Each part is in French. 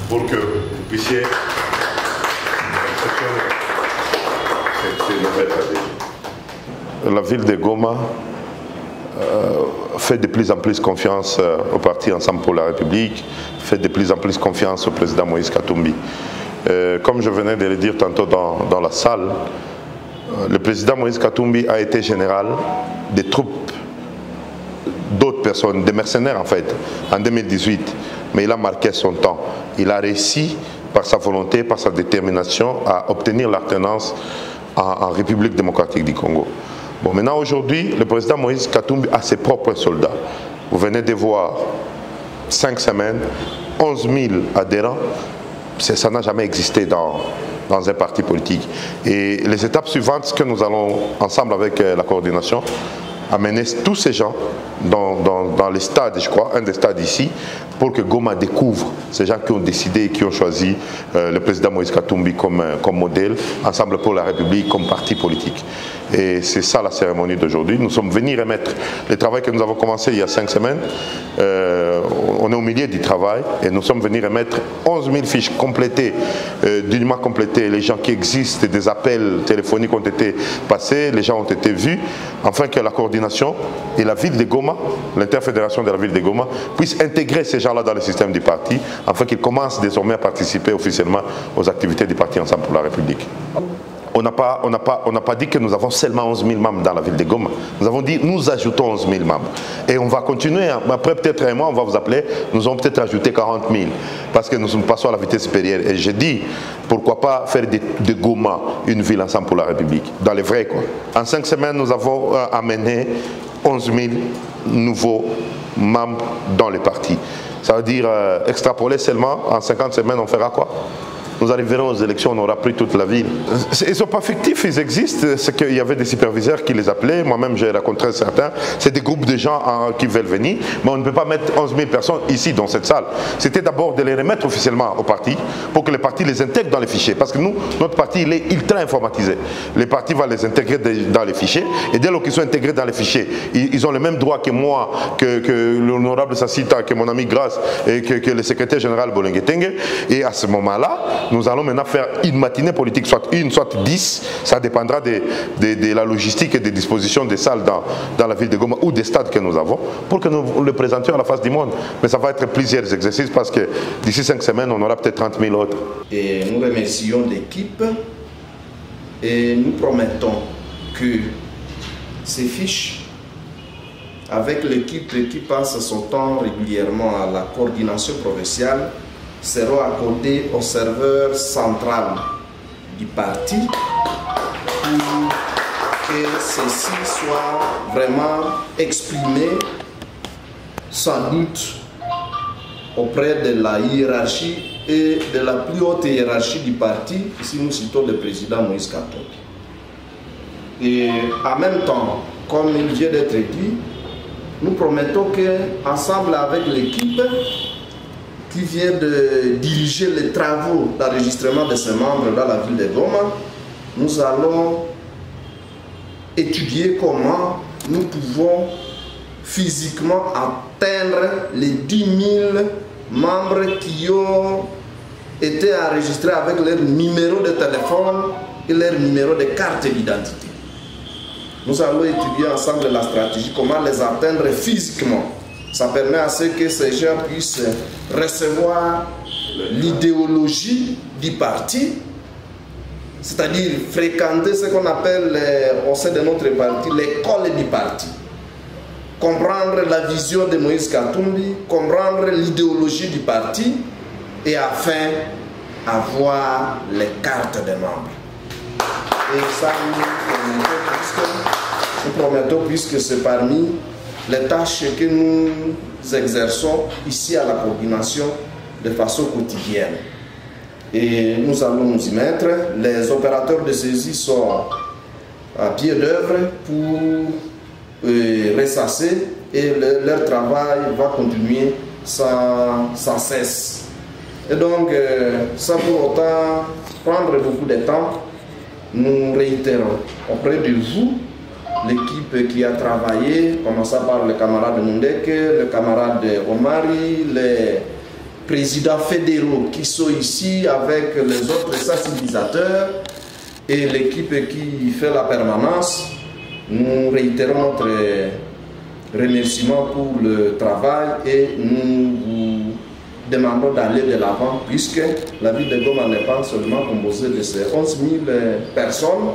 pour que vous puissiez... La ville de Goma fait de plus en plus confiance au parti Ensemble pour la République, fait de plus en plus confiance au président Moïse Katumbi. Comme je venais de le dire tantôt dans la salle, le président Moïse Katumbi a été général des troupes d'autres personnes, des mercenaires en fait, en 2018. Mais il a marqué son temps. Il a réussi par sa volonté, par sa détermination à obtenir l'alternance en République démocratique du Congo. Bon, maintenant aujourd'hui, le président Moïse Katumbi a ses propres soldats. Vous venez de voir 5 semaines, 11 000 adhérents. Ça n'a jamais existé dans un parti politique. Et les étapes suivantes, ce que nous allons ensemble avec la coordination, amener tous ces gens dans les stades, je crois, un des stades ici, pour que Goma découvre ces gens qui ont décidé et qui ont choisi le président Moïse Katumbi comme modèle, Ensemble pour la République comme parti politique. Et c'est ça la cérémonie d'aujourd'hui. Nous sommes venus remettre le travail que nous avons commencé il y a 5 semaines. On est au milieu du travail et nous sommes venus remettre 11 000 fiches complétées, dûment complétées. Les gens qui existent, des appels téléphoniques ont été passés, les gens ont été vus, afin que la coordination et la ville de Goma, l'interfédération de la ville de Goma, puissent intégrer ces gens-là dans le système du parti, afin qu'ils commencent désormais à participer officiellement aux activités du parti Ensemble pour la République. On n'a pas dit que nous avons seulement 11 000 membres dans la ville de Goma. Nous avons dit nous ajoutons 11 000 membres. Et on va continuer. Après peut-être un mois, on va vous appeler. Nous allons peut-être ajouter 40 000. Parce que nous passons à la vitesse supérieure. Et je dis, pourquoi pas faire de Goma une ville Ensemble pour la République. Dans les vrais quoi. En 5 semaines, nous avons amené 11 000 nouveaux membres dans le parti. Ça veut dire extrapoler seulement, en 50 semaines, on fera quoi? Nous arriverons aux élections, on aura pris toute la ville. Ils ne sont pas fictifs, ils existent. C'est qu'il y avait des superviseurs qui les appelaient. Moi-même, j'ai rencontré certains. C'est des groupes de gens qui veulent venir. Mais on ne peut pas mettre 11 000 personnes ici, dans cette salle. C'était d'abord de les remettre officiellement au parti pour que le parti les intègre dans les fichiers. Parce que nous, notre parti, il est ultra informatisé. Le parti va les intégrer dans les fichiers. Et dès lors qu'ils sont intégrés dans les fichiers, ils ont le même droit que moi, que l'honorable Sassita, que mon ami Grasse et que le secrétaire général Bolengetenge. Et à ce moment-là, nous allons maintenant faire une matinée politique, soit une, soit 10. Ça dépendra de la logistique et des dispositions des salles dans la ville de Goma ou des stades que nous avons pour que nous le présentions à la face du monde. Mais ça va être plusieurs exercices parce que d'ici 5 semaines, on aura peut-être 30 000 autres. Et nous remercions l'équipe et nous promettons que ces fiches, avec l'équipe qui passe son temps régulièrement à la coordination provinciale, seront accordés au serveur central du parti pour que ceci soit vraiment exprimé sans doute auprès de la hiérarchie et de la plus haute hiérarchie du parti, ici nous citons le président Moïse Katumbi. Et en même temps, comme il vient d'être dit, nous promettons qu'ensemble avec l'équipe qui vient de diriger les travaux d'enregistrement de ses membres dans la ville de Goma, nous allons étudier comment nous pouvons physiquement atteindre les 10 000 membres qui ont été enregistrés avec leur numéro de téléphone et leur numéro de carte d'identité. Nous allons étudier ensemble la stratégie, comment les atteindre physiquement. Ça permet à ce que ces gens puissent recevoir l'idéologie du parti, c'est-à-dire fréquenter ce qu'on appelle au sein de notre parti l'école du parti. Comprendre la vision de Moïse Katumbi, comprendre l'idéologie du parti et afin avoir les cartes des membres. Et ça, nous promettons, puisque c'est parmi les tâches que nous exerçons ici à la coordination de façon quotidienne. Et nous allons nous y mettre. Les opérateurs de saisie sont à pied d'œuvre pour ressasser et leur travail va continuer sans cesse. Et donc, sans pour autant prendre beaucoup de temps, nous réitérons auprès de vous, l'équipe qui a travaillé, commençant par le camarade Mundeke, le camarade Omari, présidents fédéraux qui sont ici avec les autres sensibilisateurs et l'équipe qui fait la permanence. Nous réitérons notre remerciement pour le travail et nous vous demandons d'aller de l'avant puisque la ville de Goma n'est pas seulement composée de ces 11 000 personnes.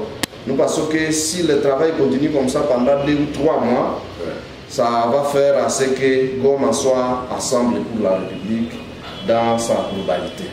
Nous pensons que si le travail continue comme ça pendant 2 ou 3 mois, ça va faire à ce que Goma soit ensemble pour la République dans sa globalité.